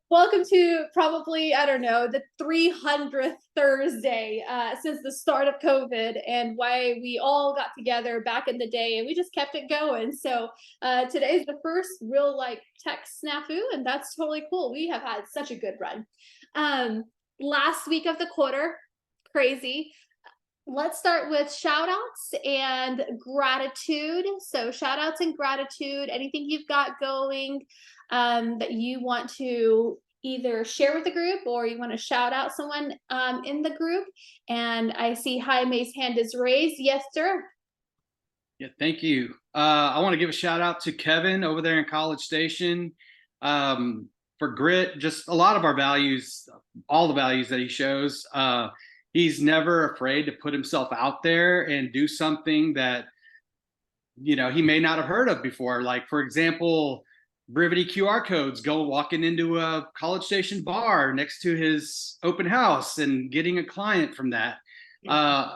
Welcome to probably, I don't know, the 300th Thursday since the start of COVID, and why we all got together back in the day and we just kept it going. So today's the first real like tech snafu, and that's totally cool. We have had such a good run. Um, Last week of the quarter, crazy. Let's start with shout outs and gratitude. So, shout outs and gratitude, anything you've got going that you want to either share with the group or you want to shout out someone in the group. And I see Jaime's hand is raised. Yes, sir. Yeah, thank you. I want to give a shout out to Kevin over there in College Station for grit. Just a lot of our values, all the values that he shows. He's never afraid to put himself out there and do something that he may not have heard of before. Like, for example, Brevity QR codes, go walking into a College Station bar next to his open house and getting a client from that. Uh,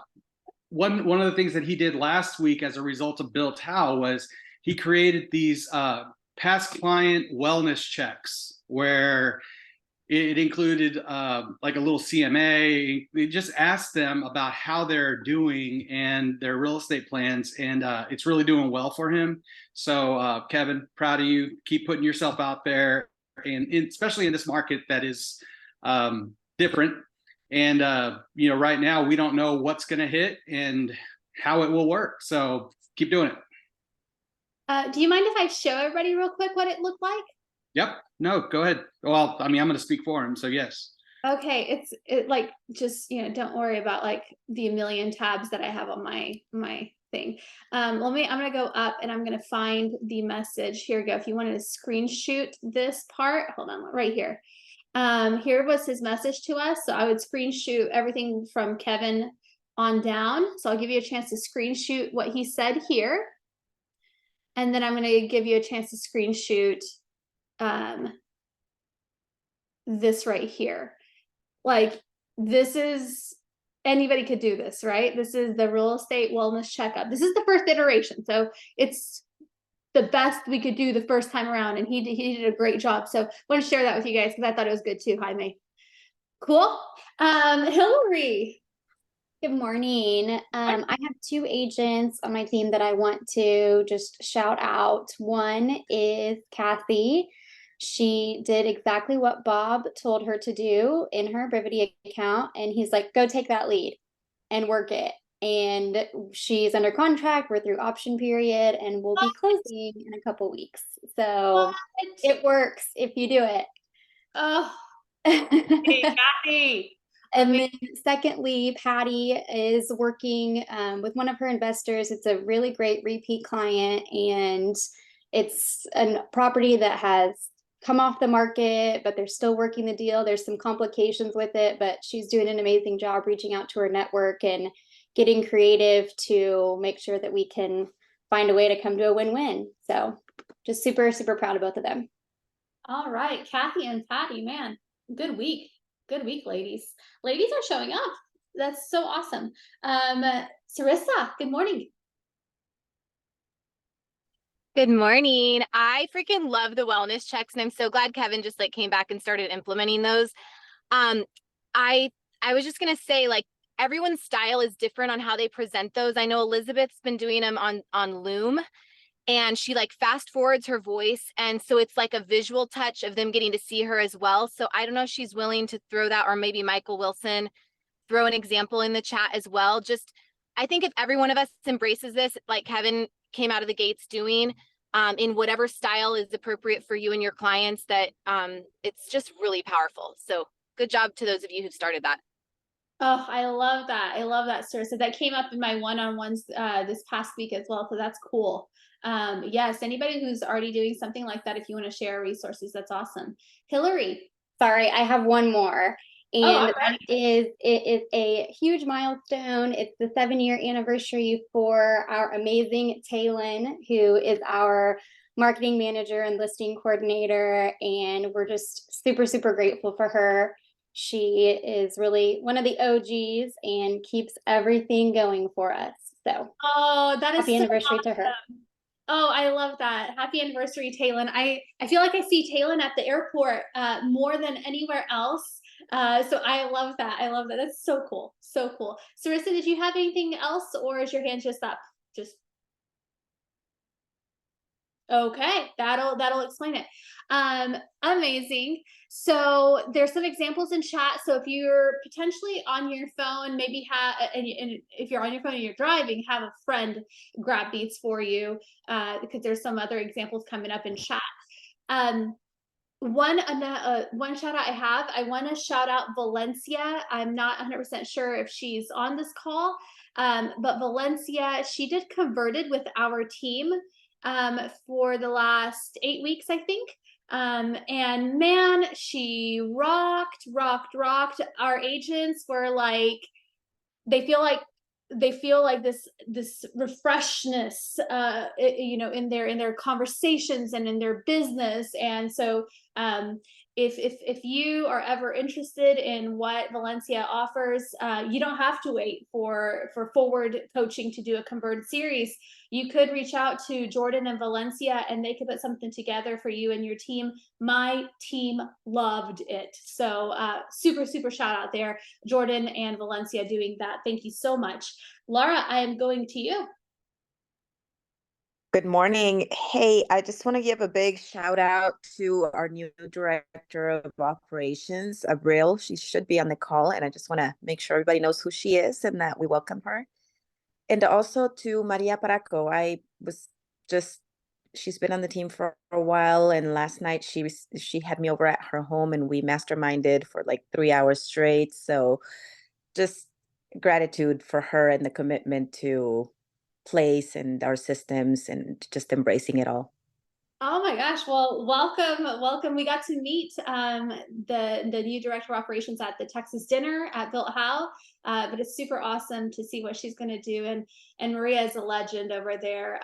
one of the things that he did last week as a result of Bill Tao was he created these past client wellness checks where it included like a little CMA. They just asked them about how they're doing and their real estate plans, and it's really doing well for him. So Kevin, proud of you. Keep putting yourself out there, and especially in this market that is different. And right now we don't know what's going to hit and how it will work. So keep doing it. Do you mind if I show everybody real quick what it looked like? Yep. No, go ahead. Well, I mean, I'm going to speak for him. So yes. Okay, it like just don't worry about like the million tabs that I have on my thing. I'm gonna go up and I'm gonna find the message. Here we go. If you wanted to screenshot this part, hold on, right here. Here was his message to us. So I would screenshot everything from Kevin on down. So I'll give you a chance to screenshot what he said here. And then I'm gonna give you a chance to screenshot this right here. Like, this is, anybody could do this, right? This is the real estate wellness checkup. This is the first iteration, so it's the best we could do the first time around, and he did a great job. So I want to share that with you guys because I thought it was good too. Jaime, cool. Hillary. Good morning. I have two agents on my team that I want to just shout out. One is Kathy. She did exactly what Bob told her to do in her Brevity account, and he's like, go take that lead and work it. And she's under contract. We're through option period, and we'll be closing in a couple weeks. So it works if you do it. Oh, hey, Kathy. And then secondly, Patty is working with one of her investors. It's a really great repeat client, and it's a property that has come off the market, but they're still working the deal. There's some complications with it, but she's doing an amazing job reaching out to her network and getting creative to make sure that we can find a way to come to a win-win. So just super, super proud of both of them. All right, Kathy and Patty, man, good week. Good week, ladies. Ladies are showing up. That's so awesome. Sarissa, good morning. Good morning. I freaking love the wellness checks, and I'm so glad Kevin just like came back and started implementing those. I was just gonna say, like, everyone's style is different on how they present those. I know Elizabeth's been doing them on Loom, and she like fast forwards her voice, and so it's like a visual touch of them getting to see her as well. So I don't know if she's willing to throw that, or maybe Michael Wilson throw an example in the chat as well. Just, I think if every one of us embraces this, like Kevin came out of the gates doing, in whatever style is appropriate for you and your clients, that it's just really powerful. So good job to those of you who started that. Oh, I love that. I love that, Sarissa. That came up in my one-on-ones this past week as well, so that's cool. Yes, anybody who's already doing something like that, if you want to share resources, that's awesome. Hillary. Sorry, I have one more. And it is a huge milestone. It's the 7-year anniversary for our amazing Taylin, who is our marketing manager and listing coordinator. And we're just super, super grateful for her. She is really one of the OGs and keeps everything going for us. So that is happy so anniversary awesome. to her. Oh, I love that. Happy anniversary, Taylin. I feel like I see Taylin at the airport more than anywhere else. So I love that. I love that. That's so cool. So cool. Sarissa, did you have anything else, or is your hand just up? Just okay. That'll explain it. Amazing. So there's some examples in chat. So if you're potentially on your phone, maybe and if you're on your phone and you're driving, have a friend grab these for you, because there's some other examples coming up in chat. One shout out I want to shout out Valencia. I'm not 100% sure if she's on this call, but Valencia, she did Converted with our team for the last 8 weeks, I think. And man, she rocked. Our agents were like, they feel like this refreshness in their conversations and in their business. And so if you are ever interested in what Valencia offers, you don't have to wait for forward coaching to do a Converted series. You could reach out to Jordan and Valencia, and they could put something together for you and your team. My team loved it. So super shout out there, Jordan and Valencia, doing that. Thank you so much. Laura, I am going to you. Good morning. Hey, I just want to give a big shout out to our new director of operations, Abril. She should be on the call, and I just want to make sure everybody knows who she is and that we welcome her. And also to Maria Paraco. She's been on the team for a while, and last night she had me over at her home and we masterminded for like 3 hours straight. So just gratitude for her and the commitment to place and our systems and just embracing it all. Oh my gosh. Well, welcome. We got to meet the new director of operations at the Texas dinner at Built How. But it's super awesome to see what she's going to do. And Maria is a legend over there.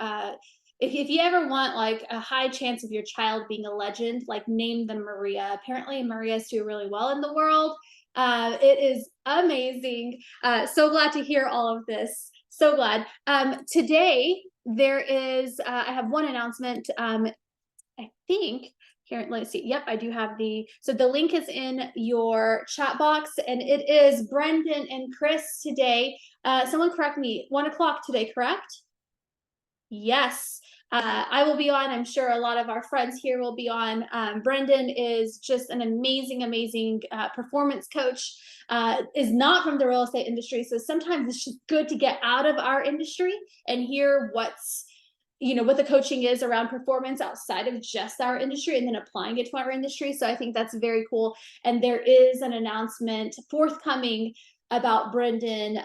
If you ever want like a high chance of your child being a legend, like name them Maria. Apparently Maria's doing really well in the world. It is amazing. So glad to hear all of this. So glad. Today there is, I have one announcement. I think here, let's see. Yep, I do have so the link is in your chat box, and it is Brendan and Chris today. Someone correct me, 1 o'clock today, correct? Yes. I will be on. I'm sure a lot of our friends here will be on. Brendan is just an amazing performance coach, is not from the real estate industry. So sometimes it's just good to get out of our industry and hear what the coaching is around performance outside of just our industry, and then applying it to our industry. So I think that's very cool. And there is an announcement forthcoming about Brendan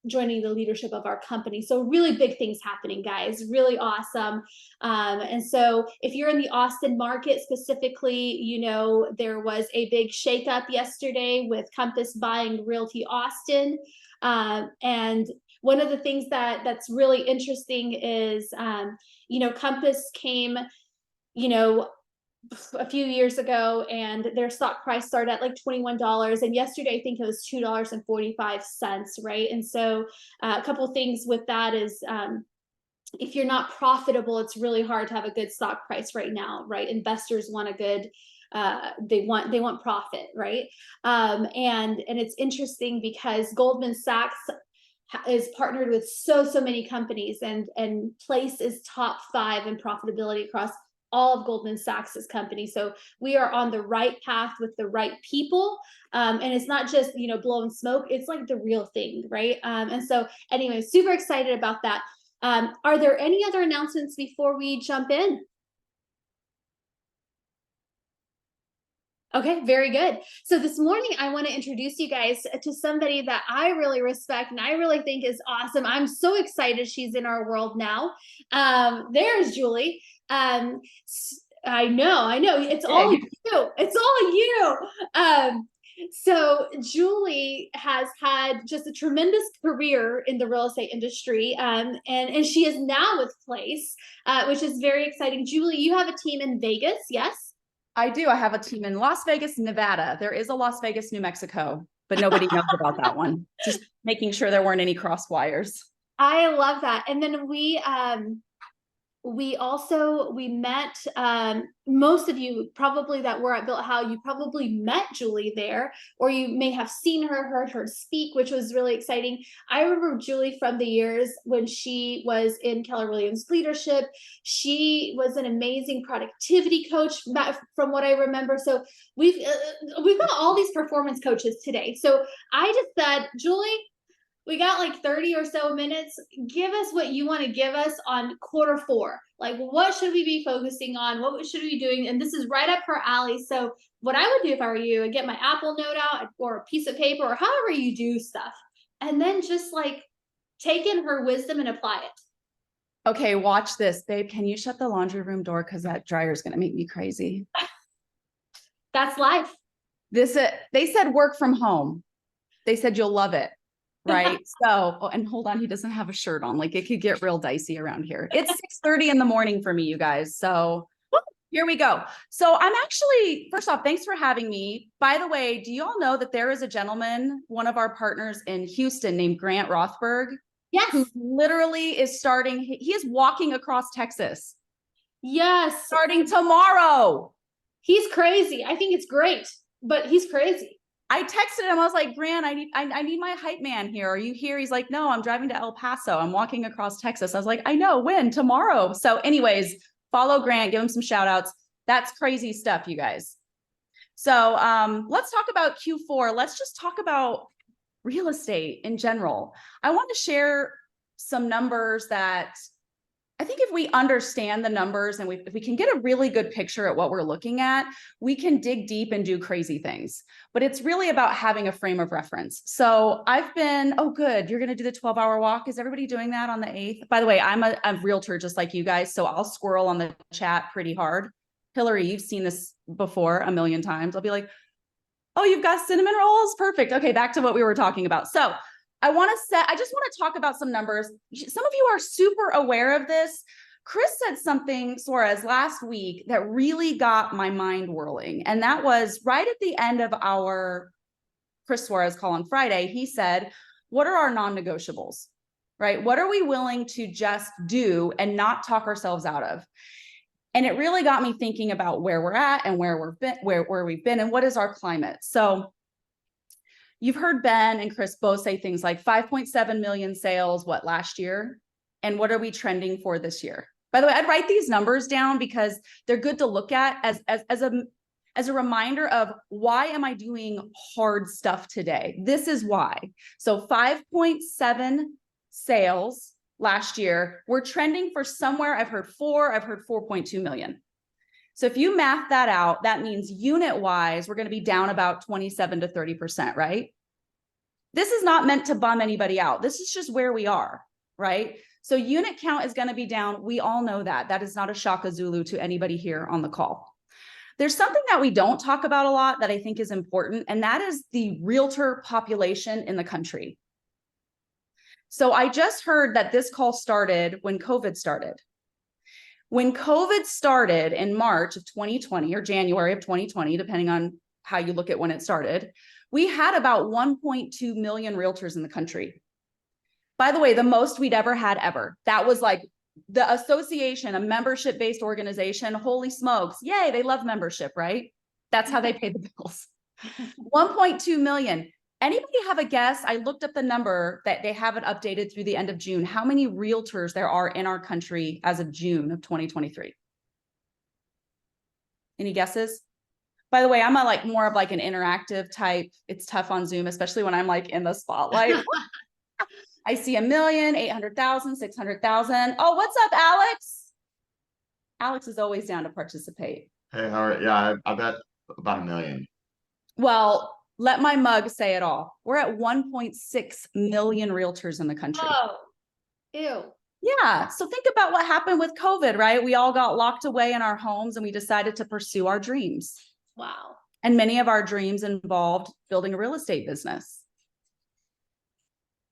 joining the leadership of our company. So really big things happening, guys. Really awesome. And so if you're in the Austin market specifically, there was a big shakeup yesterday with Compass buying Realty Austin. And one of the things that's really interesting is, Compass came, a few years ago, and their stock price started at like $21, and yesterday I think it was $2.45, right? And so a couple of things with that is, if you're not profitable, it's really hard to have a good stock price right now, right? Investors want a good, they want profit, right? And it's interesting because Goldman Sachs is partnered with so many companies, and Place is top 5 in profitability across all of Goldman Sachs's companies. So we are on the right path with the right people. And it's not just, blowing smoke, it's like the real thing, right? And so anyway, super excited about that. Are there any other announcements before we jump in? Okay, very good. So this morning, I want to introduce you guys to somebody that I really respect and I really think is awesome. I'm so excited she's in our world now. There's Julie. I know. It's all you. It's all you. So Julie has had just a tremendous career in the real estate industry, and she is now with Place, which is very exciting. Julie, you have a team in Vegas, yes? I do. I have a team in Las Vegas, Nevada. There is a Las Vegas, New Mexico, but nobody knows about that one. Just making sure there weren't any cross wires. I love that. And then we we met, most of you probably that were at Built How, you probably met Julie there, or you may have seen her, heard her speak, which was really exciting. I remember Julie from the years when she was in Keller Williams leadership. She was an amazing productivity coach from what I remember. So we've got all these performance coaches today. So I just said, Julie, we got like 30 or so minutes. Give us what you want to give us on Q4. Like, what should we be focusing on? What should we be doing? And this is right up her alley. So what I would do if I were you, I'd get my Apple Note out or a piece of paper or however you do stuff, and then just like take in her wisdom and apply it. Okay, watch this, babe. Can you shut the laundry room door? Because that dryer is going to make me crazy. That's life. They said work from home. They said you'll love it. Right. So, oh, and hold on, he doesn't have a shirt on. Like, it could get real dicey around here. It's 6:30 in the morning for me, you guys. So here we go. So I'm actually, first off, thanks for having me. By the way, do you all know that there is a gentleman, one of our partners in Houston named Grant Rothberg? Yes. Who literally is starting, he is walking across Texas. Yes. Starting tomorrow. He's crazy. I think it's great, but he's crazy. I texted him. I was like, Grant, I need my hype man here. Are you here? He's like, no, I'm driving to El Paso. I'm walking across Texas. I was like, I know, when? Tomorrow. So anyways, follow Grant, give him some shout outs. That's crazy stuff, you guys. So let's talk about Q4. Let's just talk about real estate in general. I want to share some numbers that I think if we understand the numbers and if we can get a really good picture at what we're looking at, we can dig deep and do crazy things. But it's really about having a frame of reference. So I've been, oh, good. You're going to do the 12-hour walk. Is everybody doing that on the 8th? By the way, I'm a realtor just like you guys. So I'll squirrel on the chat pretty hard. Hillary, you've seen this before a million times. I'll be like, oh, you've got cinnamon rolls? Perfect. Okay, back to what we were talking about. So I just want to talk about some numbers. Some of you are super aware of this. Chris said something, Suarez, last week that really got my mind whirling. And that was right at the end of our Chris Suarez call on Friday. He said, what are our non-negotiables, right? What are we willing to just do and not talk ourselves out of? And it really got me thinking about where we're at and where we've been and what is our climate. So you've heard Ben and Chris both say things like 5.7 million sales, last year? And what are we trending for this year? By the way, I'd write these numbers down because they're good to look at as a reminder of why am I doing hard stuff today? This is why. So 5.7 sales last year. We're trending for somewhere, I've heard 4.2 million. So if you math that out, that means unit wise, we're going to be down about 27 to 30%, right? This is not meant to bum anybody out. This is just where we are, right? So unit count is going to be down. We all know that. That is not a Shaka Zulu to anybody here on the call. There's something that we don't talk about a lot that I think is important, and that is the realtor population in the country. So I just heard that this call started when COVID started. When COVID started in March of 2020 or January of 2020, depending on how you look at when it started, we had about 1.2 million realtors in the country. By the way, the most we'd ever had ever. That was like the association, a membership-based organization. Holy smokes. Yay, they love membership, right? That's how they pay the bills. 1.2 million. Anybody have a guess? I looked up the number that they haven't updated through the end of June. How many realtors there are in our country as of June of 2023? Any guesses? By the way, I'm more of an interactive type. It's tough on Zoom, especially when I'm in the spotlight. I see 1,800,000, 600,000. Oh, what's up, Alex? Alex is always down to participate. Hey, all right. Yeah, I bet about 1 million. Well, let my mug say it all. We're at 1.6 million realtors in the country. Oh, ew. Yeah. So think about what happened with COVID, right? We all got locked away in our homes and we decided to pursue our dreams. Wow. And many of our dreams involved building a real estate business.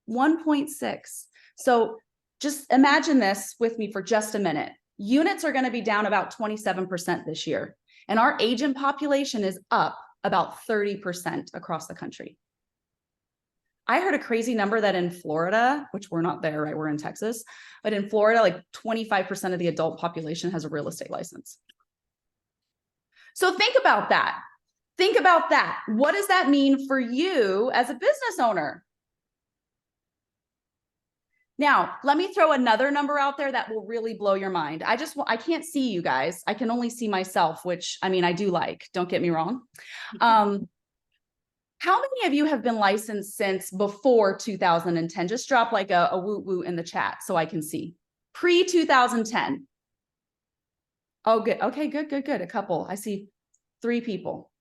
1.6. So just imagine this with me for just a minute. Units are going to be down about 27% this year. And our agent population is up about 30% across the country. I heard a crazy number that in Florida, which we're not there, right? We're in Texas, but in Florida, like 25% of the adult population has a real estate license. So think about that. Think about that. What does that mean for you as a business owner? Now, let me throw another number out there that will really blow your mind. I can't see you guys. I can only see myself, which I mean, I do like, don't get me wrong. How many of you have been licensed since before 2010? Just drop like a woo woo in the chat so I can see. Pre-2010. Oh, good. Okay, good. A couple. I see 3 people,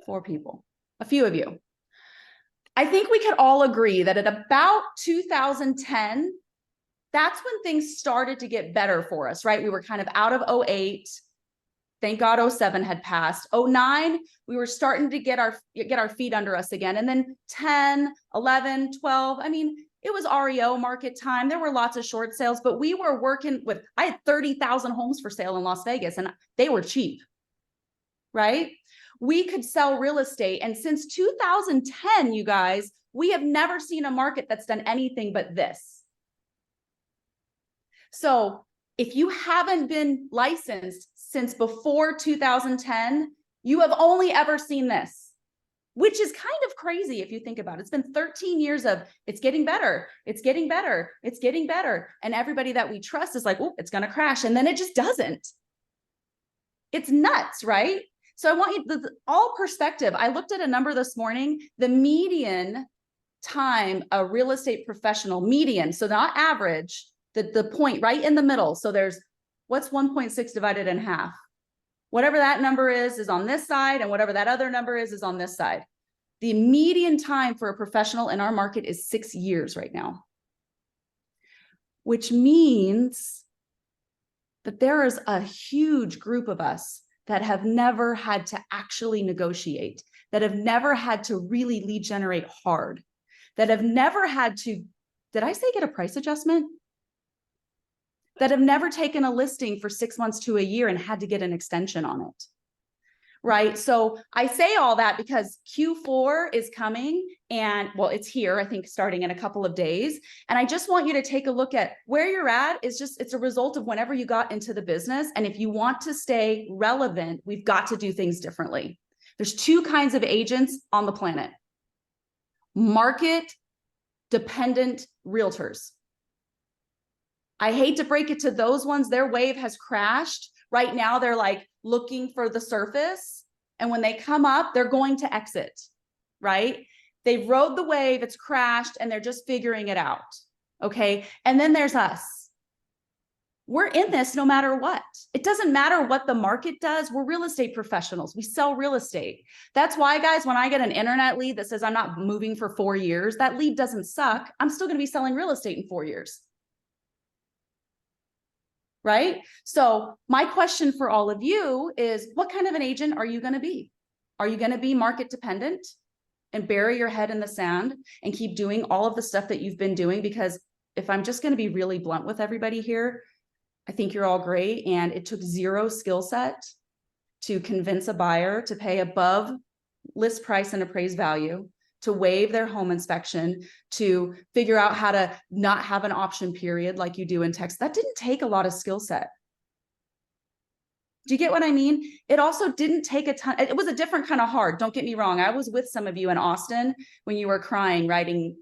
4 people, a few of you. I think we could all agree that at about 2010, that's when things started to get better for us, right? We were kind of out of 08. Thank God 07 had passed. 09, we were starting to get our feet under us again. And then 10, 11, 12, I mean, it was REO market time. There were lots of short sales, but we were working with, I had 30,000 homes for sale in Las Vegas and they were cheap, right? We could sell real estate. And since 2010, you guys, we have never seen a market that's done anything but this. So if you haven't been licensed since before 2010, you have only ever seen this, which is kind of crazy if you think about it. It's been 13 years of it's getting better, it's getting better, it's getting better. And everybody that we trust is like, oh, it's going to crash. And then it just doesn't. It's nuts, right? So I want you all perspective. I looked at a number this morning, the median time a real estate professional, median, so not average, the point right in the middle. So there's what's 1.6 divided in half? Whatever that number is on this side, and whatever that other number is on this side. The median time for a professional in our market is 6 years right now, which means that there is a huge group of us that have never had to actually negotiate, that have never had to really lead generate hard, that have never had to, did I say get a price adjustment? That have never taken a listing for 6 months to a year and had to get an extension on it, right? So I say all that because Q4 is coming and well, it's here, I think starting in a couple of days. And I just want you to take a look at where you're at. It's a result of whenever you got into the business. And if you want to stay relevant, we've got to do things differently. There's 2 kinds of agents on the planet: market dependent realtors. I hate to break it to those ones, their wave has crashed. Right now, they're like looking for the surface. And when they come up, they're going to exit, right? They rode the wave, it's crashed, and they're just figuring it out, okay? And then there's us. We're in this no matter what. It doesn't matter what the market does. We're real estate professionals. We sell real estate. That's why, guys, when I get an internet lead that says I'm not moving for 4 years, that lead doesn't suck. I'm still going to be selling real estate in 4 years. Right? So my question for all of you is, what kind of an agent are you going to be? Are you going to be market dependent and bury your head in the sand and keep doing all of the stuff that you've been doing? Because if I'm just going to be really blunt with everybody here, I think you're all great. And it took 0 skill set to convince a buyer to pay above list price and appraised value, to waive their home inspection, to figure out how to not have an option period like you do in Texas. That didn't take a lot of skill set. Do you get what I mean? It also didn't take a ton. It was a different kind of hard. Don't get me wrong. I was with some of you in Austin when you were crying,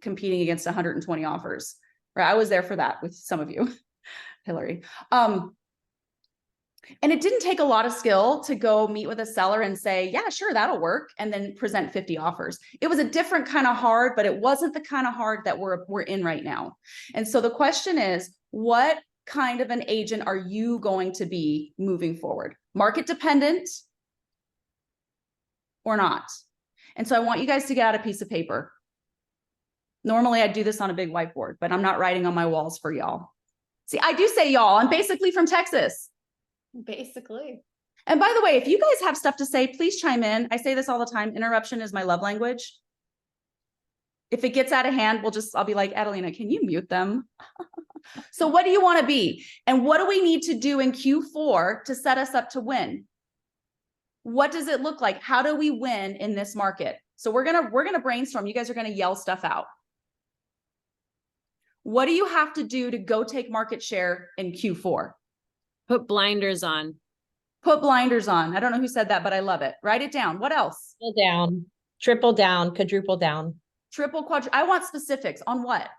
competing against 120 offers. Right? I was there for that with some of you, Hillary. And it didn't take a lot of skill to go meet with a seller and say, yeah, sure, that'll work, and then present 50 offers. It was a different kind of hard, but it wasn't the kind of hard that we're in right now. And so the question is, what kind of an agent are you going to be moving forward? Market dependent or not? And so I want you guys to get out a piece of paper. Normally I'd do this on a big whiteboard, but I'm not writing on my walls for y'all. See, I do say y'all. I'm basically from Texas. Basically. And by the way, if you guys have stuff to say, please chime in. I say this all the time. Interruption is my love language. If it gets out of hand, I'll be like, Adelina, can you mute them? So what do you want to be? And what do we need to do in Q4 to set us up to win? What does it look like? How do we win in this market? So we're gonna brainstorm. You guys are gonna yell stuff out. What do you have to do to go take market share in Q4? Put blinders on. Put blinders on. I don't know who said that, but I love it. Write it down. What else? Down, triple down, quadruple down. Triple, quadruple. I want specifics on what?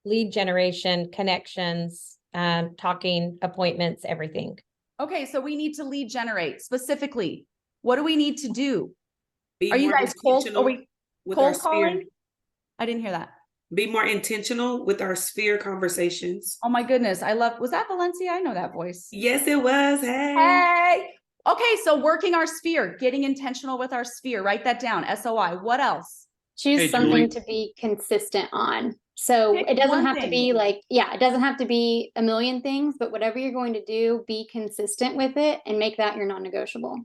Lead generation, connections, talking, appointments, everything. Okay, so we need to lead generate specifically. What do we need to do? Be Are you more guys cold? Are we with our cold calling? sphere. I didn't hear that. Be more intentional with our sphere conversations. Oh my goodness. Was that Valencia? I know that voice. Yes, it was. Hey. Hey. Okay, so working our sphere, getting intentional with our sphere. Write that down. SOI. What else? Choose Hey, something Julie. to be consistent on. So Pick it doesn't one have to thing. be like, yeah, it doesn't have to be a million things, but whatever you're going to do, be consistent with it and make that your non-negotiable.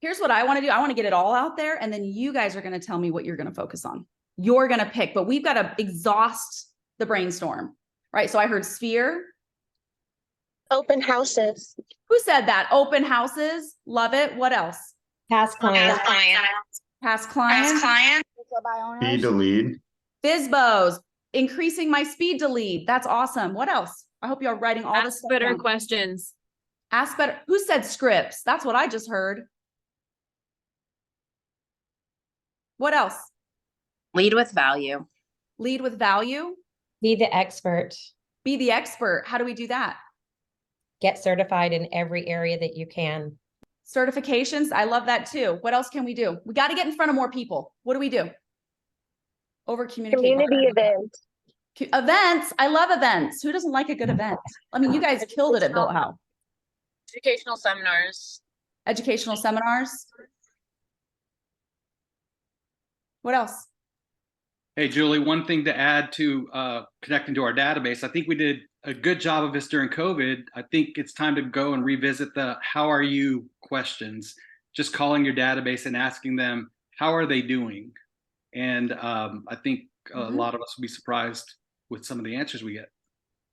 Here's what I want to do. I want to get it all out there, and then you guys are going to tell me what you're going to focus on. You're going to pick, but we've got to exhaust the brainstorm, right? So I heard sphere. Open houses. Who said that? Open houses. Love it. What else? Past clients. Past clients. Speed to lead. FISBOs. Increasing my speed to lead. That's awesome. What else? I hope you're writing all this Ask stuff better down. questions. Ask better. Who said scripts? That's what I just heard. What else? Lead with value. Lead with value. Be the expert. Be the expert. How do we do that? Get certified in every area that you can. Certifications. I love that too. What else can we do? We got to get in front of more people. What do we do? Over communicate. Community events. Events. I love events. Who doesn't like a good event? I mean, you guys killed it at Built How. Educational seminars. Educational seminars. What else? Hey, Julie, one thing to add to connecting to our database, I think we did a good job of this during COVID. I think it's time to go and revisit the how are you questions, just calling your database and asking them, how are they doing? And I think a lot of us will be surprised with some of the answers we get.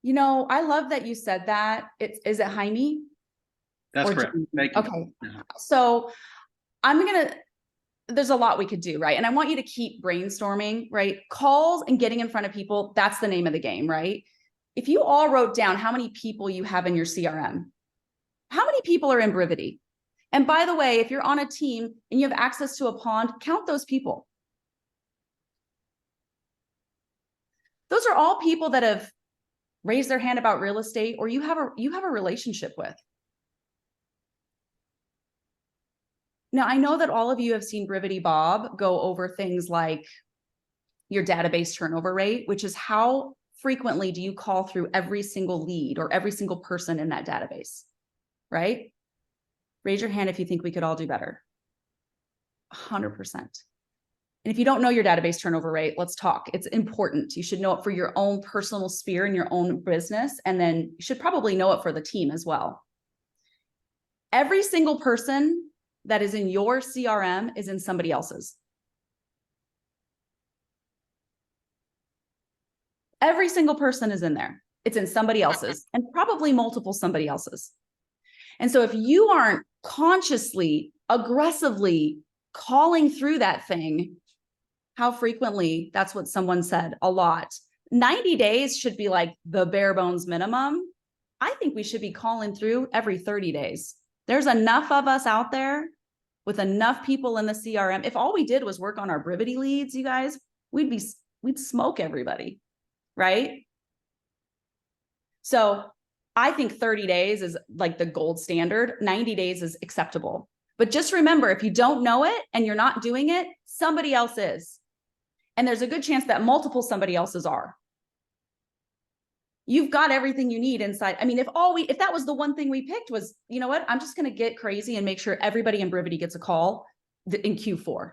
You know, I love that you said that. Is it Jaime? That's Or correct. Jamie? Thank you. Okay. Yeah. So there's a lot we could do, right? And I want you to keep brainstorming, right? Calls and getting in front of people, that's the name of the game, right? If you all wrote down how many people you have in your CRM, how many people are in Brivity? And by the way, if you're on a team and you have access to a pond, count those people. Those are all people that have raised their hand about real estate or you have a relationship with. Now, I know that all of you have seen Brivity Bob go over things like your database turnover rate, which is how frequently do you call through every single lead or every single person in that database, right? Raise your hand if you think we could all do better. 100%. And if you don't know your database turnover rate, let's talk. It's important. You should know it for your own personal sphere and your own business. And then you should probably know it for the team as well. Every single person that is in your CRM is in somebody else's. Every single person is in there. It's in somebody else's and probably multiple somebody else's. And so if you aren't consciously, aggressively calling through that thing, how frequently, that's what someone said, a lot. 90 days should be like the bare bones minimum. I think we should be calling through every 30 days. There's enough of us out there with enough people in the CRM. If all we did was work on our Brivity leads, you guys, we'd smoke everybody, right? So I think 30 days is like the gold standard. 90 days is acceptable. But just remember, if you don't know it and you're not doing it, somebody else is. And there's a good chance that multiple somebody else's are. You've got everything you need inside. I mean, if that was the one thing we picked was, you know what, I'm just going to get crazy and make sure everybody in Brivity gets a call in Q4.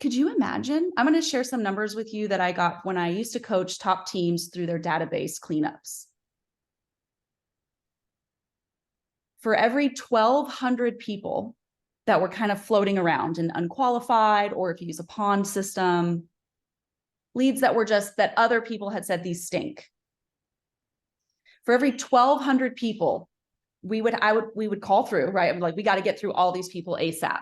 Could you imagine? I'm going to share some numbers with you that I got when I used to coach top teams through their database cleanups. For every 1,200 people that were kind of floating around and unqualified, or if you use a pond system, leads that were just that other people had said these stink. For every 1,200 people, we would call through, right? I'm like, we got to get through all these people ASAP.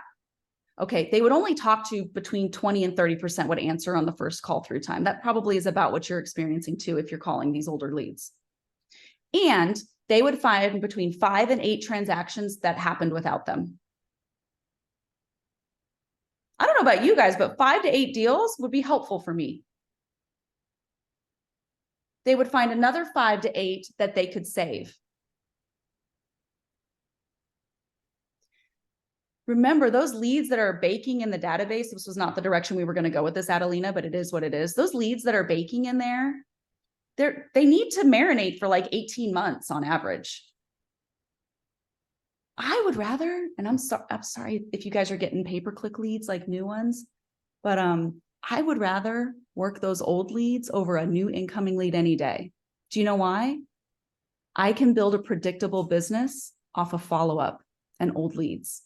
Okay, they would only talk to between 20 and 30% would answer on the first call through time. That probably is about what you're experiencing too if you're calling these older leads. And they would find between 5 and 8 transactions that happened without them. I don't know about you guys, but 5 to 8 deals would be helpful for me. They would find another 5 to 8 that they could save. Remember, those leads that are baking in the database, this was not the direction we were going to go with this, Adelina, but it is what it is. Those leads that are baking in there, they need to marinate for like 18 months on average. I would rather, and I'm sorry if you guys are getting pay-per-click leads like new ones, but I would rather work those old leads over a new incoming lead any day. Do you know why? I can build a predictable business off of follow-up and old leads.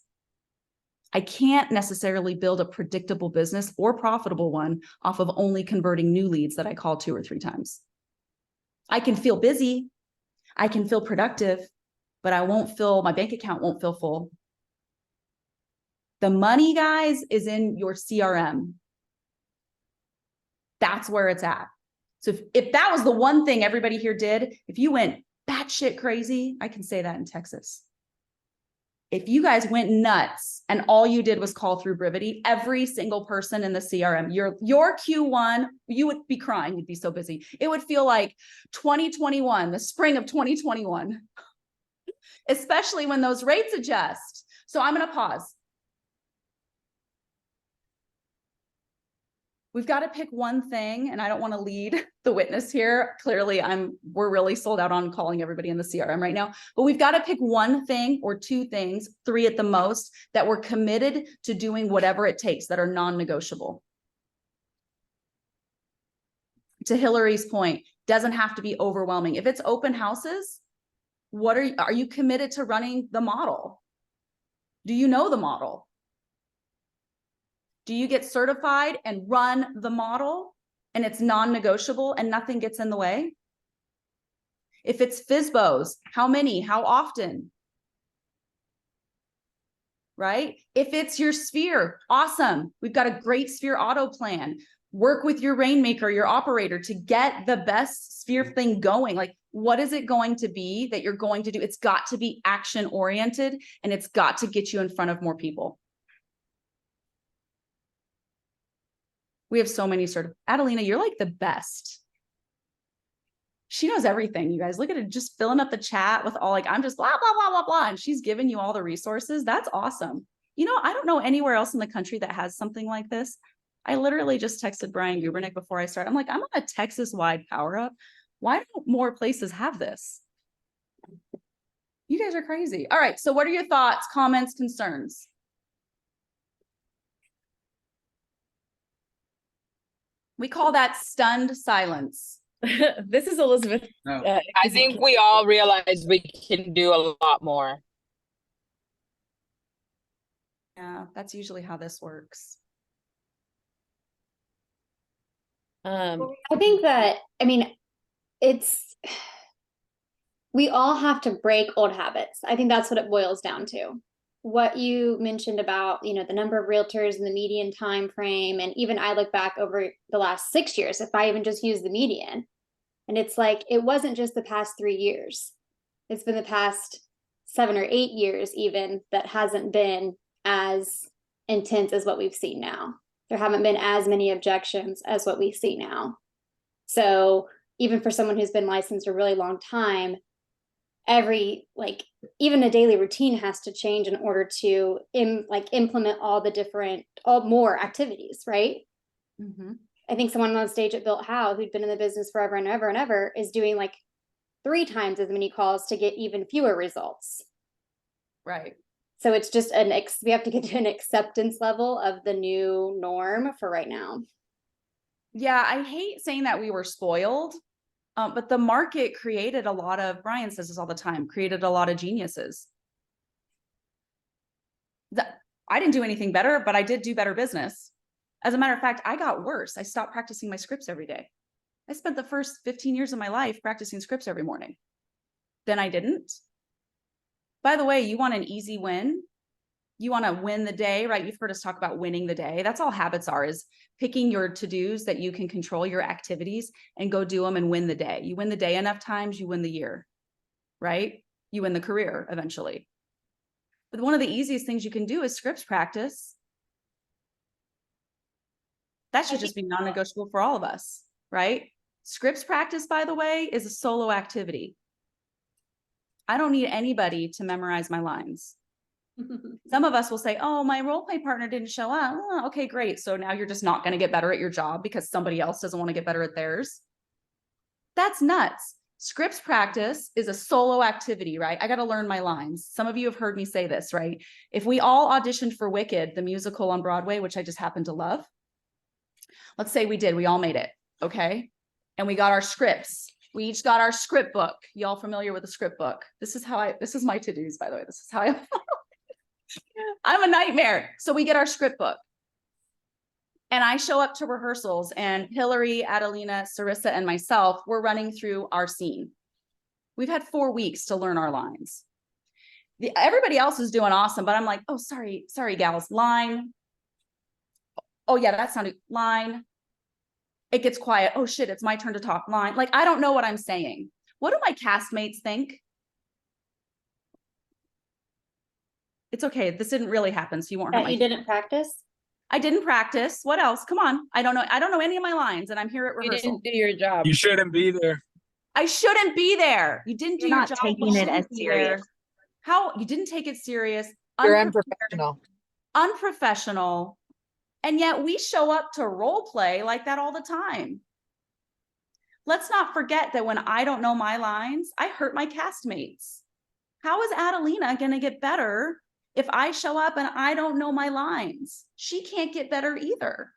I can't necessarily build a predictable business or profitable one off of only converting new leads that I call 2 or 3 times. I can feel busy, I can feel productive, but my bank account won't feel full. The money, guys, is in your CRM. That's where it's at. So if that was the one thing everybody here did, if you went batshit crazy, I can say that in Texas. If you guys went nuts and all you did was call through Brivity, every single person in the CRM, your Q1, you would be crying. You'd be so busy. It would feel like 2021, the spring of 2021, especially when those rates adjust. So I'm going to pause. We've got to pick one thing, and I don't want to lead the witness here. Clearly, we're really sold out on calling everybody in the CRM right now, but we've got to pick one thing or 2 things, 3 at the most, that we're committed to doing whatever it takes that are non-negotiable. To Hillary's point, doesn't have to be overwhelming. If it's open houses, are you committed to running the model? Do you know the model? Do you get certified and run the model and it's non-negotiable and nothing gets in the way? If it's FSBOs, how many, how often? Right? If it's your sphere, awesome. We've got a great sphere auto plan. Work with your rainmaker, your operator to get the best sphere thing going. Like, what is it going to be that you're going to do? It's got to be action oriented and it's got to get you in front of more people. We have so many Adelina, you're like the best. She knows everything, you guys. Look at it, just filling up the chat with all I'm just blah, blah, blah, blah, blah. And she's giving you all the resources. That's awesome. You know, I don't know anywhere else in the country that has something like this. I literally just texted Brian Gubernick before I started. I'm like, I'm on a Texas-wide power up. Why don't more places have this? You guys are crazy. All right, so what are your thoughts, comments, concerns? We call that stunned silence. This is Elizabeth. No. I think we all realize we can do a lot more. Yeah, that's usually how this works. I think that, we all have to break old habits. I think that's what it boils down to. What you mentioned about, the number of realtors and the median time frame, and even I look back over the last 6 years, if I even just use the median, and it's like, it wasn't just the past 3 years. It's been the past 7 or 8 years even that hasn't been as intense as what we've seen now. There haven't been as many objections as what we see now. So even for someone who's been licensed a really long time, even a daily routine has to change in order to implement all more activities, right? Mm-hmm. I think someone on stage at Built How who'd been in the business forever and ever and ever is doing 3 times as many calls to get even fewer results. Right. So it's just we have to get to an acceptance level of the new norm for right now. Yeah, I hate saying that we were spoiled. But the market created a lot of, Brian says this all the time, created a lot of geniuses. I didn't do anything better, but I did do better business. As a matter of fact, I got worse. I stopped practicing my scripts every day. I spent the first 15 years of my life practicing scripts every morning. Then I didn't. By the way, you want an easy win? You want to win the day, right? You've heard us talk about winning the day. That's all habits are, is picking your to-dos that you can control, your activities, and go do them and win the day. You win the day enough times, you win the year, right? You win the career eventually. But one of the easiest things you can do is scripts practice. That should just be non-negotiable for all of us, right? Scripts practice, by the way, is a solo activity. I don't need anybody to memorize my lines. Some of us will say, oh, my role play partner didn't show up. Oh, okay, great. So now you're just not going to get better at your job because somebody else doesn't want to get better at theirs. That's nuts. Scripts practice is a solo activity, right? I got to learn my lines. Some of you have heard me say this, right? If we all auditioned for Wicked, the musical on Broadway, which I just happen to love, let's say we did, we all made it, okay? And we got our scripts. We each got our script book. Y'all familiar with the script book? This is my to-dos, by the way. This is how I'm a nightmare. So we get our script book. And I show up to rehearsals, and Hillary, Adelina, Sarissa, and myself, we're running through our scene. We've had 4 weeks to learn our lines. Everybody else is doing awesome, but I'm like, oh, sorry, gals, line. Oh yeah, that sounded line. It gets quiet. Oh shit, it's my turn to talk, line. Like, I don't know what I'm saying. What do my castmates think? It's okay. This didn't really happen, so you won't hurt You didn't practice? I didn't practice. What else? Come on. I don't know any of my lines, and I'm here at rehearsal. You didn't do your job. You shouldn't be there. I shouldn't be there. You didn't do your job. You're not taking it as serious. How you didn't take it serious? You're unprofessional. Unprofessional. And yet we show up to role play like that all the time. Let's not forget that when I don't know my lines, I hurt my castmates. How is Adelina going to get better if I show up and I don't know my lines? She can't get better either.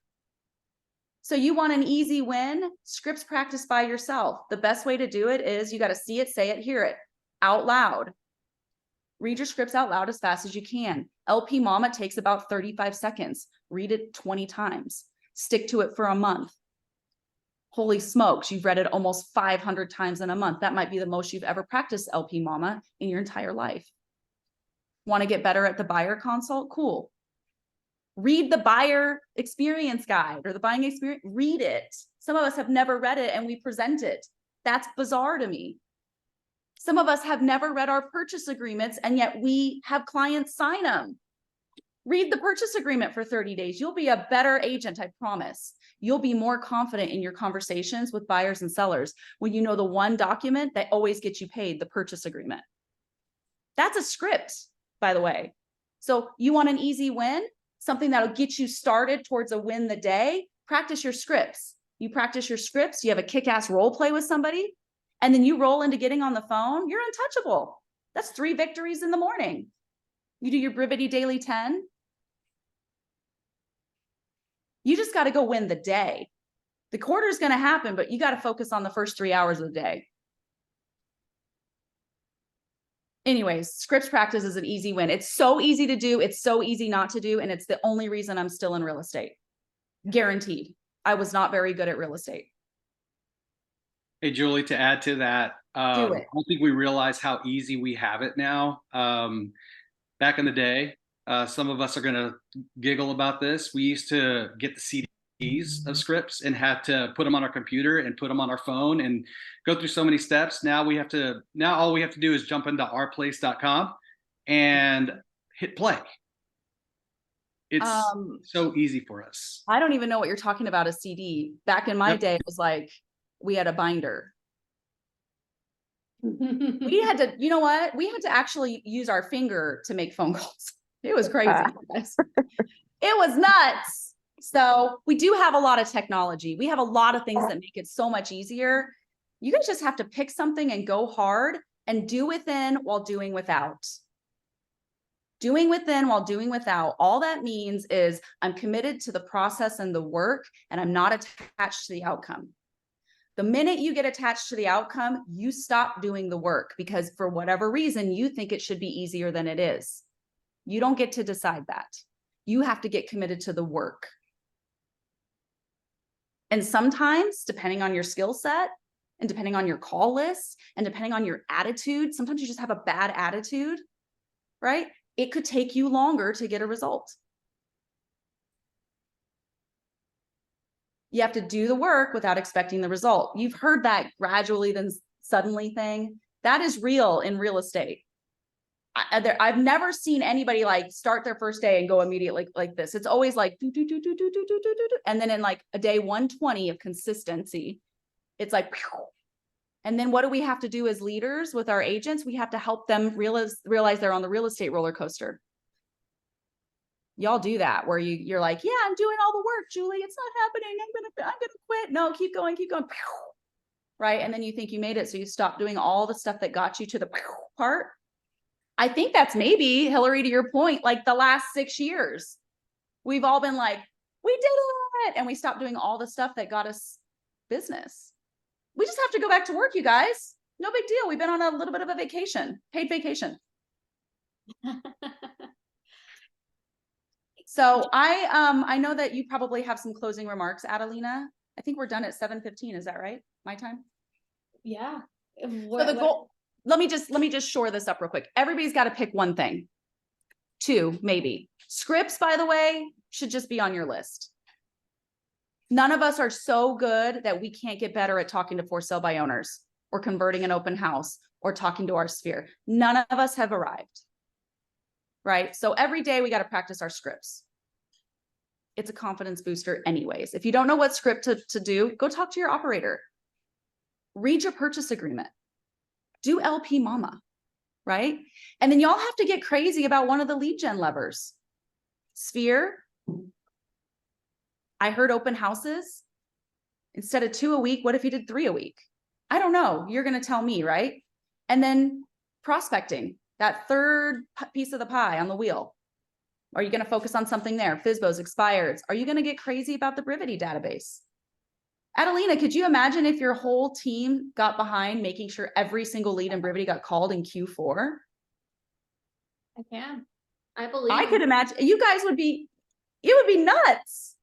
So you want an easy win? Scripts practice by yourself. The best way to do it is you got to see it, say it, hear it out loud. Read your scripts out loud as fast as you can. LP Mama takes about 35 seconds. Read it 20 times. Stick to it for a month. Holy smokes, you've read it almost 500 times in a month. That might be the most you've ever practiced LP Mama in your entire life. Want to get better at the buyer consult? Cool. Read the buyer experience guide or the buying experience. Read it. Some of us have never read it and we present it. That's bizarre to me. Some of us have never read our purchase agreements and yet we have clients sign them. Read the purchase agreement for 30 days. You'll be a better agent, I promise. You'll be more confident in your conversations with buyers and sellers when you know the one document that always gets you paid, the purchase agreement. That's a script, by the way. So you want an easy win? Something that'll get you started towards a win the day? Practice your scripts. You practice your scripts, you have a kick-ass role play with somebody, and then you roll into getting on the phone, you're untouchable. That's 3 victories in the morning. You do your Brivity Daily 10. You just got to go win the day. The quarter is going to happen, but you got to focus on the first 3 hours of the day. Anyways, scripts practice is an easy win. It's so easy to do. It's so easy not to do. And it's the only reason I'm still in real estate. Guaranteed. I was not very good at real estate. Hey, Julie, to add to that, I don't think we realize how easy we have it now. Back in the day, some of us are going to giggle about this. We used to get the CDs of scripts and had to put them on our computer and put them on our phone and go through so many steps. Now all we have to do is jump into ourplace.com and hit play. It's so easy for us. I don't even know what you're talking about, a CD. Back in my day, it was like we had a binder. We had to, you know what? We had to actually use our finger to make phone calls. It was crazy. It was nuts. So we do have a lot of technology. We have a lot of things that make it so much easier. You guys just have to pick something and go hard and do within while doing without. Doing within while doing without. All that means is I'm committed to the process and the work, and I'm not attached to the outcome. The minute you get attached to the outcome, you stop doing the work because for whatever reason, you think it should be easier than it is. You don't get to decide that. You have to get committed to the work. And sometimes, depending on your skill set and depending on your call list and depending on your attitude, sometimes you just have a bad attitude, right? it could take you longer to get a result. You have to do the work without expecting the result. You've heard that gradually then suddenly thing. That is real in real estate. I've never seen anybody like start their first day and go immediately like this. It's always like do, do, do, do, do, do, do, do, do. And then in like a day 120 of consistency, it's like, and then what do we have to do as leaders with our agents? We have to help them realize they're on the real estate roller coaster. Y'all do that where you're like, yeah, I'm doing all the work, Julie. It's not happening. I'm gonna quit. No, keep going. Right. And then you think you made it. So you stop doing all the stuff that got you to the part. I think that's maybe, Hillary, to your point, like the last 6 years, we've all been like, we did it. And we stopped doing all the stuff that got us business. We just have to go back to work, you guys. No big deal. We've been on a little bit of a vacation, paid vacation. So I know that you probably have some closing remarks, Adelina. I think we're done at 7:15. Is that right? My time? Yeah. So the goal, let me just shore this up real quick. Everybody's got to pick one thing. 2, maybe. Scripts, by the way, should just be on your list. None of us are so good that we can't get better at talking to for sale by owners or converting an open house or talking to our sphere. None of us have arrived. Right? So every day we got to practice our scripts. It's a confidence booster anyways. If you don't know what script to do, go talk to your operator. Read your purchase agreement. Do LP Mama, right? And then y'all have to get crazy about one of the lead gen levers. Sphere. I heard open houses. Instead of 2 a week, what if you did 3 a week? I don't know. You're going to tell me, right? And then prospecting. That third piece of the pie on the wheel. Are you going to focus on something there? FSBOs, expireds. Are you going to get crazy about the Brivity database? Adelina, could you imagine if your whole team got behind making sure every single lead in Brivity got called in Q4? I can. I believe. I could imagine. You guys would be, it would be nuts.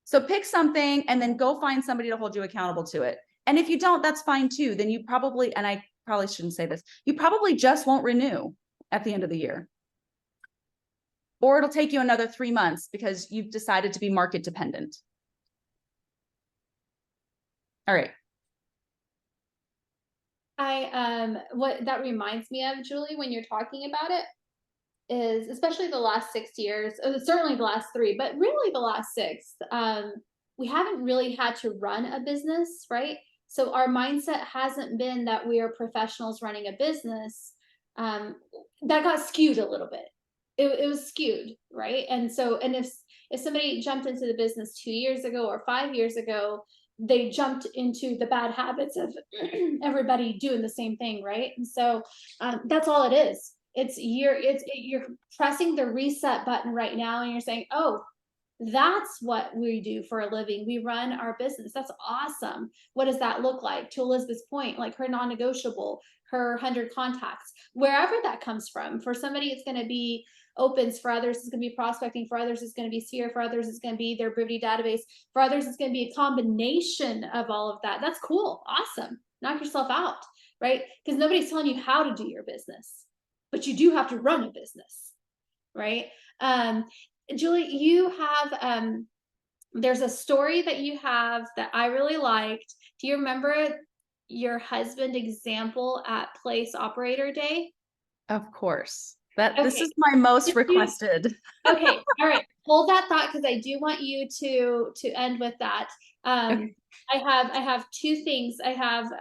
So pick something and then go find somebody to hold you accountable to it. And if you don't, that's fine too. Then you probably, and I probably shouldn't say this, you probably just won't renew at the end of the year. Or it'll take you another 3 months because you've decided to be market dependent. All right. What that reminds me of, Julie, when you're talking about it, is especially the last 6 years, certainly the last 3, but really the last 6, we haven't really had to run a business, right? So our mindset hasn't been that we are professionals running a business. That got skewed a little bit. It was skewed, right? And so, and if somebody jumped into the business 2 years ago or 5 years ago, they jumped into the bad habits of everybody doing the same thing, right? And so that's all it is. You're pressing the reset button right now, and you're saying, oh, that's what we do for a living. We run our business. That's awesome. What does that look like? To Elizabeth's point, like her non-negotiable, her 100 contacts, wherever that comes from. For somebody, it's going to be opens. For others, it's going to be prospecting. For others, it's going to be Sphere. For others, it's going to be their Brivity database. For others, it's going to be a combination of all of that. That's cool. Awesome. Knock yourself out, right? Because nobody's telling you how to do your business, but you do have to run a business, right? Julie, you have, there's a story that you have that I really liked. Do you remember your husband example at Place Operator Day? Of course. This is my most requested. Okay. All right. Hold that thought, because I do want you to end with that. Okay. I have 2 things. I have,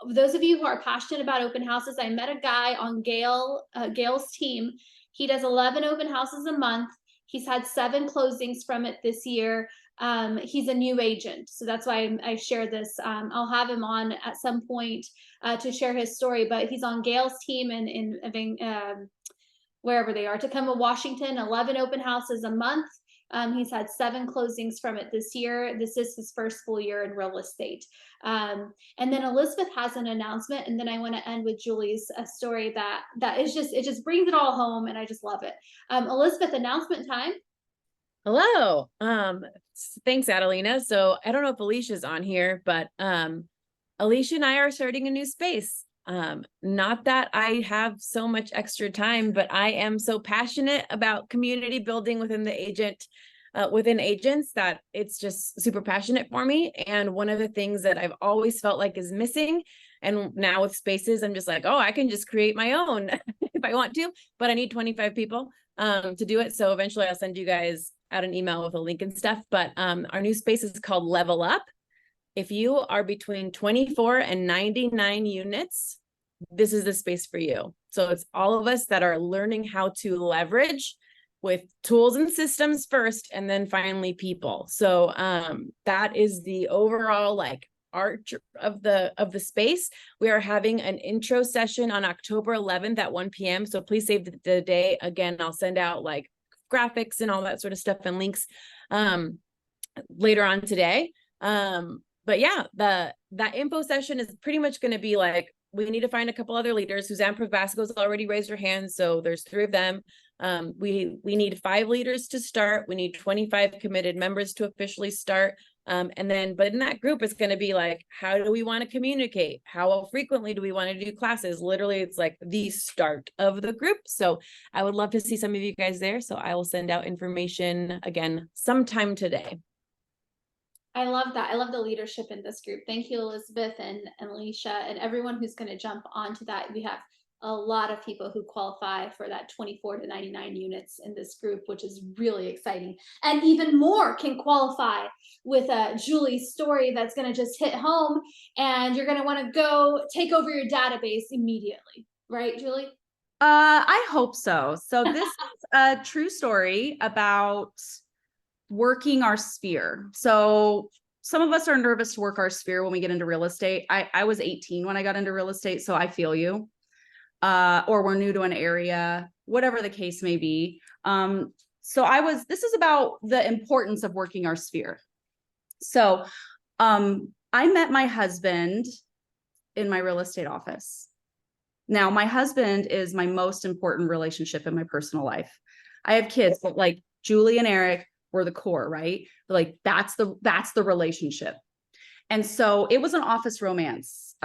those of you who are passionate about open houses, I met a guy on Gail's team. He does 11 open houses a month. He's had 7 closings from it this year. He's a new agent, so that's why I share this. I'll have him on at some point to share his story, but he's on Gail's team in wherever they are, Tacoma, Washington, 11 open houses a month. He's had 7 closings from it this year. This is his first full year in real estate. And then Elizabeth has an announcement, and then I want to end with Julie's story that is just, it just brings it all home, and I just love it. Elizabeth, announcement time. Hello. Thanks, Adelina. So I don't know if Alicia's on here, but Alicia and I are starting a new space. Not that I have so much extra time, but I am so passionate about community building within within agents, that it's just super passionate for me. And one of the things that I've always felt like is missing, and now with spaces, I'm just like, oh, I can just create my own if I want to, but I need 25 people to do it. So eventually I'll send you guys out an email with a link and stuff. But our new space is called Level Up. If you are between 24 and 99 units, this is the space for you. So it's all of us that are learning how to leverage with tools and systems first, and then finally people. So that is the overall like arch of the space. We are having an intro session on October 11th at 1 p.m. So please save the day. Again, I'll send out like graphics and all that sort of stuff and links later on today. But yeah, that info session is pretty much going to be like, we need to find a couple other leaders. Suzanne Pravasco's already raised her hand, so there's 3 of them. We need 5 leaders to start. We need 25 committed members to officially start. But in that group, it's going to be like, how do we want to communicate? How frequently do we want to do classes? Literally, it's like the start of the group. So I would love to see some of you guys there. So I will send out information again sometime today. I love that. I love the leadership in this group. Thank you, Elizabeth and Alicia, and everyone who's going to jump onto that. We have a lot of people who qualify for that 24 to 99 units in this group, which is really exciting. And even more can qualify with Julie's story that's going to just hit home, and you're going to want to go take over your database immediately. Right, Julie? I hope so. So this is a true story about working our sphere. So some of us are nervous to work our sphere when we get into real estate. I was 18 when I got into real estate, so I feel you. Or we're new to an area, whatever the case may be. This is about the importance of working our sphere. So I met my husband in my real estate office. Now, my husband is my most important relationship in my personal life. I have kids, but like Julie and Eric were the core, right? Like that's the relationship. And so it was an office romance.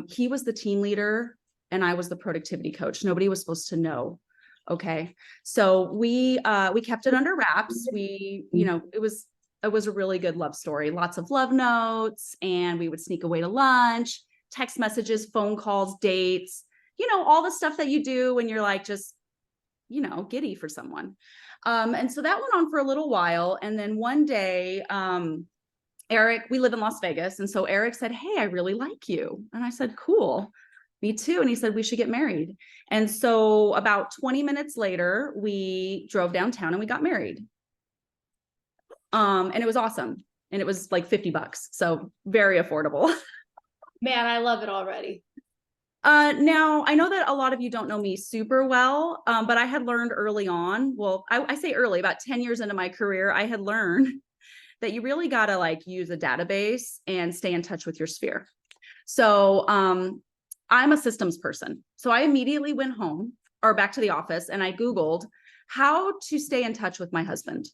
He was the team leader and I was the productivity coach. Nobody was supposed to know. Okay. So we kept it under wraps. It was a really good love story, lots of love notes, and we would sneak away to lunch, text messages, phone calls, dates, all the stuff that you do when you're like, just, giddy for someone. And so that went on for a little while. And then one day, Eric, we live in Las Vegas. And so Eric said, "Hey, I really like you." And I said, "Cool, me too." And he said, "We should get married." And so about 20 minutes later, we drove downtown and we got married. And it was awesome. And it was like $50. So very affordable. Man, I love it already. Now, I know that a lot of you don't know me super well, but I had learned early on, well, I say early, about 10 years into my career, I had learned that you really got to like use a database and stay in touch with your sphere. So I'm a systems person. So I immediately went home or back to the office and I Googled how to stay in touch with my husband.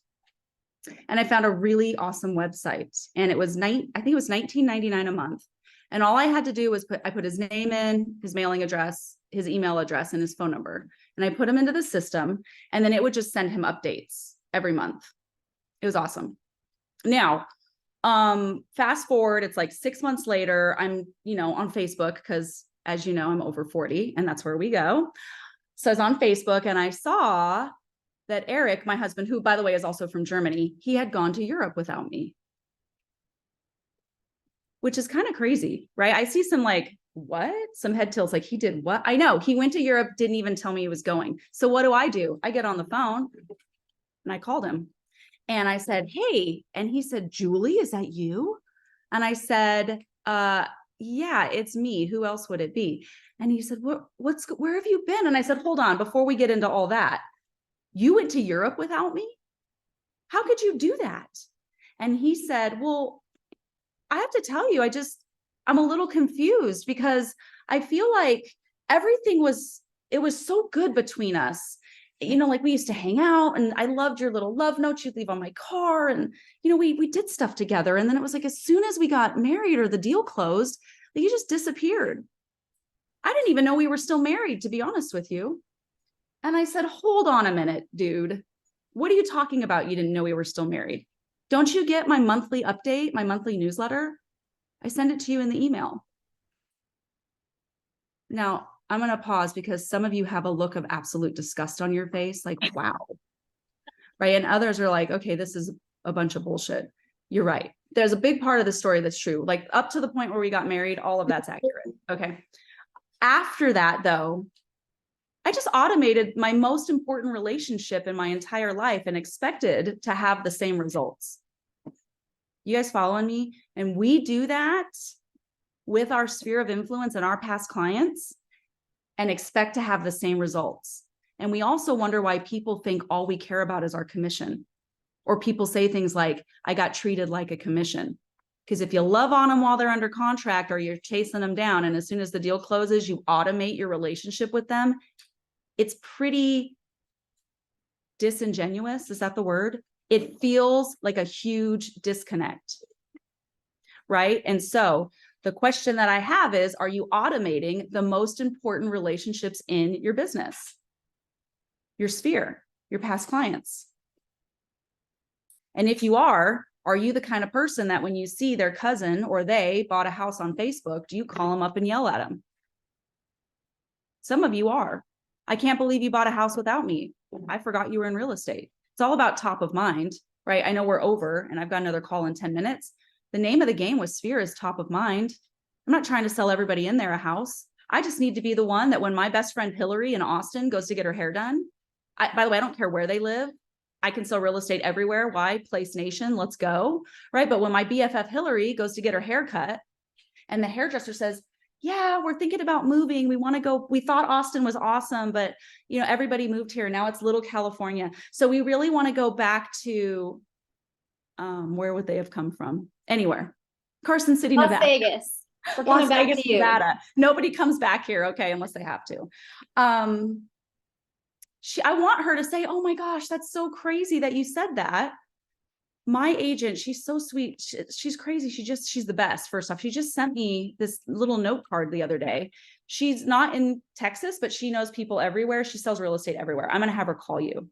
And I found a really awesome website, and it was I think it was $19.99 a month. And all I had to do was I put his name in, his mailing address, his email address, and his phone number. And I put him into the system, and then it would just send him updates every month. It was awesome. Now, fast forward, it's like 6 months later, I'm, on Facebook because, as you know, I'm over 40 and that's where we go. So I was on Facebook and I saw that Eric, my husband, who by the way is also from Germany, he had gone to Europe without me. Which is kind of crazy, right? I see some like, what? Some head tilts, like he did what? I know, he went to Europe, didn't even tell me he was going. So what do? I get on the phone and I called him and I said, "Hey," and he said, "Julie, is that you?" And I said, "Yeah, it's me. Who else would it be?" And he said, where have you been?" And I said, "Hold on, before we get into all that, you went to Europe without me? How could you do that?" And he said, "Well, I have to tell you, I'm a little confused because I feel like it was so good between us. Like we used to hang out and I loved your little love notes you'd leave on my car. And, we did stuff together. And then it was like, as soon as we got married or the deal closed, like you just disappeared." I didn't even know we were still married, to be honest with you. And I said, hold on a minute, dude. What are you talking about? You didn't know we were still married. Don't you get my monthly update, my monthly newsletter? I send it to you in the email. Now, I'm going to pause because some of you have a look of absolute disgust on your face, like, wow. Right. And others are like, okay, this is a bunch of bullshit. You're right. There's a big part of the story that's true. Like up to the point where we got married, all of that's accurate. Okay. After that, though, I just automated my most important relationship in my entire life and expected to have the same results. You guys following me? And we do that with our sphere of influence and our past clients and expect to have the same results. And we also wonder why people think all we care about is our commission. Or people say things like, I got treated like a commission. Because if you love on them while they're under contract or you're chasing them down, and as soon as the deal closes, you automate your relationship with them, it's pretty disingenuous. Is that the word? It feels like a huge disconnect, right? And so the question that I have is, are you automating the most important relationships in your business? Your sphere, your past clients? And if you are you the kind of person that when you see their cousin or they bought a house on Facebook, do you call them up and yell at them? Some of you are. I can't believe you bought a house without me. I forgot you were in real estate. It's all about top of mind, right? I know we're over and I've got another call in 10 minutes. The name of the game with Sphere is top of mind. I'm not trying to sell everybody in there a house. I just need to be the one that when my best friend Hillary in Austin goes to get her hair done, by the way, I don't care where they live. I can sell real estate everywhere. Why? Place Nation, let's go, right? But when my BFF Hillary goes to get her hair cut and the hairdresser says, yeah, we're thinking about moving. We want to go. We thought Austin was awesome, but you know, everybody moved here. Now it's little California. So we really want to go back to, where would they have come from? Anywhere. Carson City, Las Nevada. Vegas. We're Las coming back Vegas, to you. Nevada. Nobody comes back here. Okay. Unless they have to. I want her to say, oh my gosh, that's so crazy that you said that. My agent, she's so sweet. She's crazy. She's the best. First off, she just sent me this little note card the other day. She's not in Texas, but she knows people everywhere. She sells real estate everywhere. I'm going to have her call you.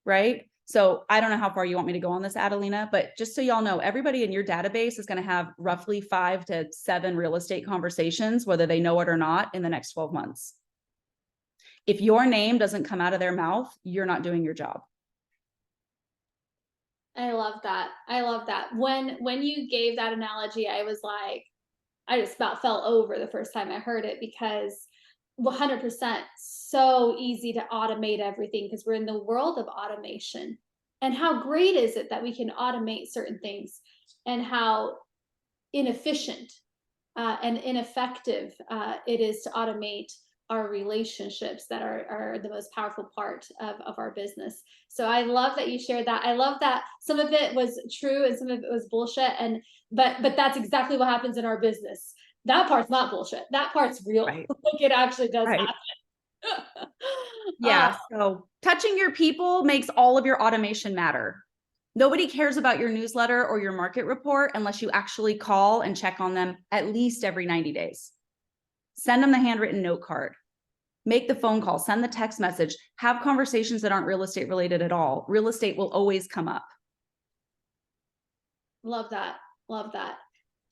Right? So I don't know how far you want me to go on this, Adelina, but just so y'all know, everybody in your database is going to have roughly 5 to 7 real estate conversations, whether they know it or not, in the next 12 months. If your name doesn't come out of their mouth, you're not doing your job. I love that. I love that. When you gave that analogy, I was like, I just about fell over the first time I heard it, because 100% so easy to automate everything because we're in the world of automation. And how great is it that we can automate certain things, and how inefficient and ineffective it is to automate our relationships that are the most powerful part of our business. So I love that you shared that. I love that some of it was true and some of it was bullshit. But that's exactly what happens in our business. That part's not bullshit. That part's real. Right. Like it actually does Right. happen. Yeah. So touching your people makes all of your automation matter. Nobody cares about your newsletter or your market report unless you actually call and check on them at least every 90 days. Send them the handwritten note card. Make the phone call, send the text message, have conversations that aren't real estate related at all. Real estate will always come up. Love that. Love that.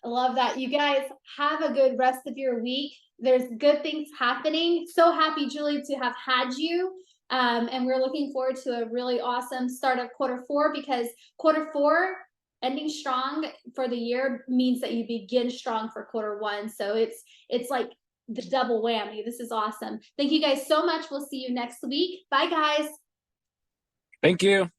I love that. You guys have a good rest of your week. There's good things happening. So happy, Julie, to have had you. And we're looking forward to a really awesome start of Q4, because Q4 ending strong for the year means that you begin strong for Q1. So it's like the double whammy. This is awesome. Thank you guys so much. We'll see you next week. Bye, guys. Thank you.